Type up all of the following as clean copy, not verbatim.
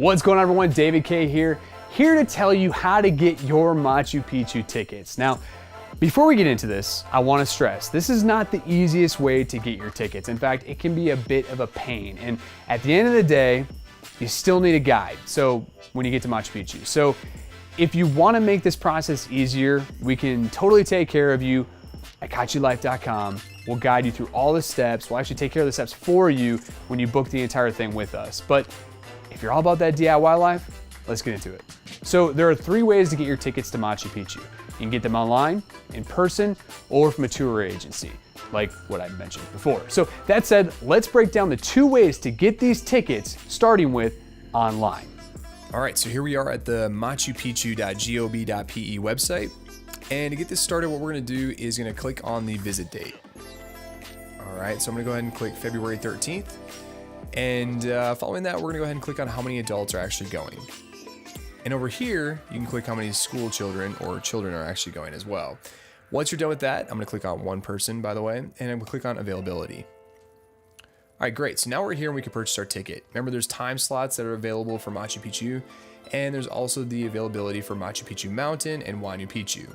What's going on, everyone? David K here to tell you how to get your Machu Picchu tickets. Now, before we get into this, I want to stress, this is not the easiest way to get your tickets. In fact, it can be a bit of a pain. And at the end of the day, you still need a guide. So when you get to Machu Picchu. So if you want to make this process easier, we can totally take care of you at kachilife.com. We'll guide you through all the steps. We'll actually take care of the steps for you when you book the entire thing with us. But if you're all about that DIY life, let's get into it. So there are 3 ways to get your tickets to Machu Picchu. You can get them online, in person, or from a tour agency, like what I mentioned before. So that said, let's break down the 2 ways to get these tickets, starting with online. All right, so here we are at the machupicchu.gov.pe website. And to get this started, what we're gonna do is gonna click on the visit date. All right, so I'm gonna go ahead and click February 13th. And following that, we're gonna go ahead and click on how many adults are actually going. And over here, you can click how many school children or children are actually going as well. Once you're done with that, I'm gonna click on one person, by the way, and I'm gonna click on availability. All right, great. So now we're here and we can purchase our ticket. Remember, there's time slots that are available for Machu Picchu, and there's also the availability for Machu Picchu Mountain and Huayna Picchu.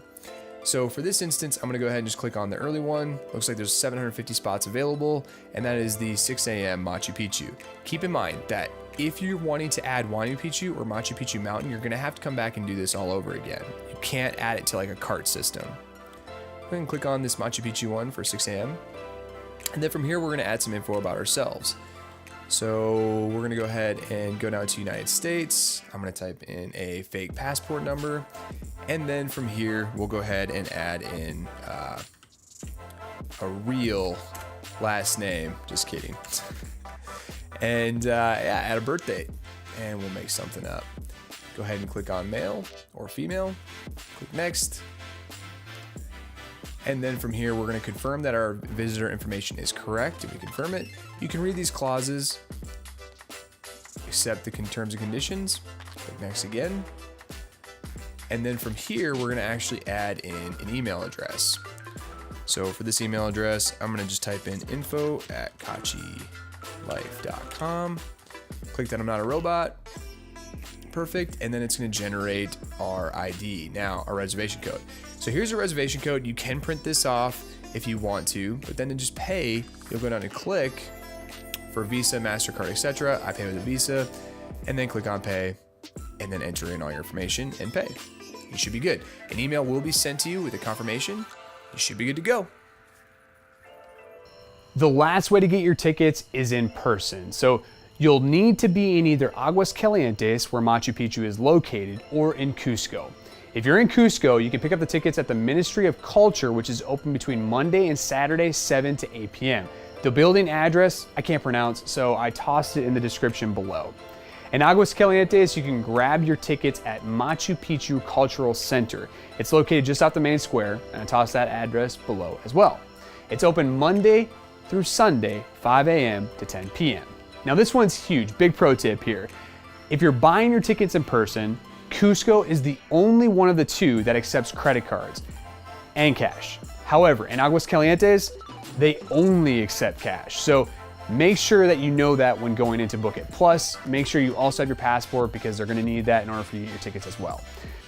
So for this instance, I'm gonna go ahead and just click on the early one. Looks like there's 750 spots available, and that is the 6 a.m. Machu Picchu. Keep in mind that if you're wanting to add Huayna Picchu or Machu Picchu Mountain, you're gonna have to come back and do this all over again. You can't add it to like a cart system. Go ahead and click on this Machu Picchu one for 6 a.m. And then from here, we're gonna add some info about ourselves. So we're gonna go ahead and go down to United States. I'm gonna type in a fake passport number. And then from here, we'll go ahead and add in a real last name. Just kidding. And yeah, add a birth date. And we'll make something up. Go ahead and click on male or female. Click next. And then from here, we're going to confirm that our visitor information is correct. If we confirm it, you can read these clauses, accept the terms and conditions, click next again. And then from here, we're going to actually add in an email address. So for this email address, I'm going to just type in info@kachilife.com. Click that I'm not a robot. Perfect. And then it's going to generate our ID. Now, our reservation code. So here's your reservation code. You can print this off if you want to, but then to just pay, you'll go down and click for Visa, MasterCard, etc. I pay with a Visa, and then click on pay, and then enter in all your information and pay. You should be good. An email will be sent to you with a confirmation. You should be good to go. The last way to get your tickets is in person. So you'll need to be in either Aguascalientes, where Machu Picchu is located, or in Cusco. If you're in Cusco, you can pick up the tickets at the Ministry of Culture, which is open between Monday and Saturday, 7 to 8 p.m. The building address, I can't pronounce, so I tossed it in the description below. In Aguascalientes, you can grab your tickets at Machu Picchu Cultural Center. It's located just off the main square, and I tossed that address below as well. It's open Monday through Sunday, 5 a.m. to 10 p.m. Now this one's huge, big pro tip here. If you're buying your tickets in person, Cusco is the only one of the 2 that accepts credit cards and cash. However, in Aguascalientes, they only accept cash. So make sure that you know that when going in to book it. Plus, make sure you also have your passport because they're gonna need that in order for you to get your tickets as well.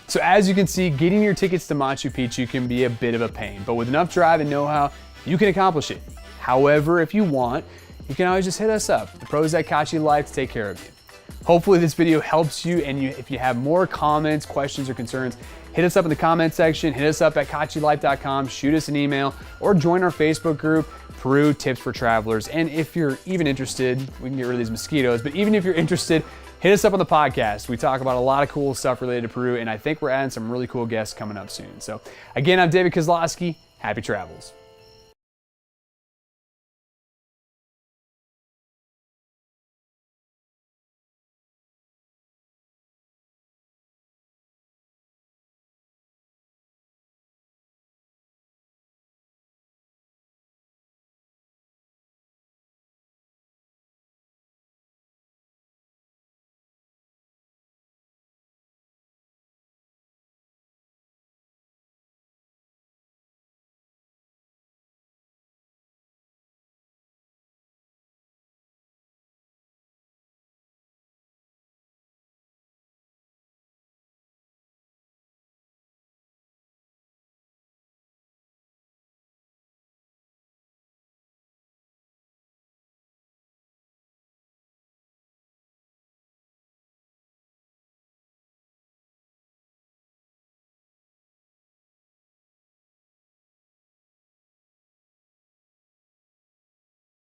So as you can see, getting your tickets to Machu Picchu can be a bit of a pain, but with enough drive and know-how, you can accomplish it. However, if you want, you can always just hit us up, the pros at Kachi Life, to take care of you. Hopefully this video helps you, and if you have more comments, questions, or concerns, hit us up in the comment section, hit us up at kachilife.com, shoot us an email, or join our Facebook group, Peru Tips for Travelers. And if you're even interested, we can get rid of these mosquitoes, but even if you're interested, hit us up on the podcast. We talk about a lot of cool stuff related to Peru, and I think we're adding some really cool guests coming up soon. So again, I'm David Kozlowski. Happy travels.